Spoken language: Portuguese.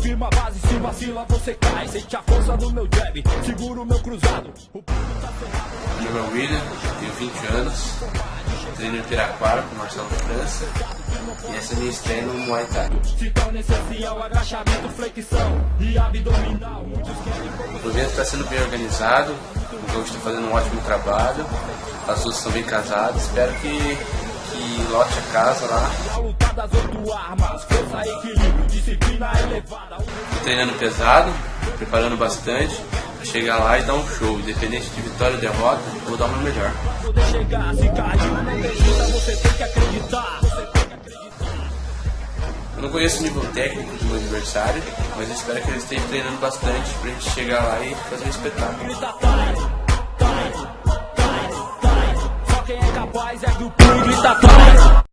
firma a base, se vacila você cai. Sente a força do meu jab, segura o meu cruzado. Meu nome é William, tenho 20 anos, treino em Piraquara com o Marcelo França e essa é a minha estreia no Muay Thai. Se torna essencial agachamento, flexão e abdominal. O evento está sendo bem organizado, o João está fazendo um ótimo trabalho, as duas são bem casadas, espero que lote a casa lá. Estou treinando pesado, preparando bastante, para chegar lá e dar um show, independente de vitória ou derrota, vou dar o meu melhor. Eu não conheço o nível técnico do meu adversário, mas espero que ele esteja treinando bastante para a gente chegar lá e fazer um espetáculo. Só quem é capaz é do público grita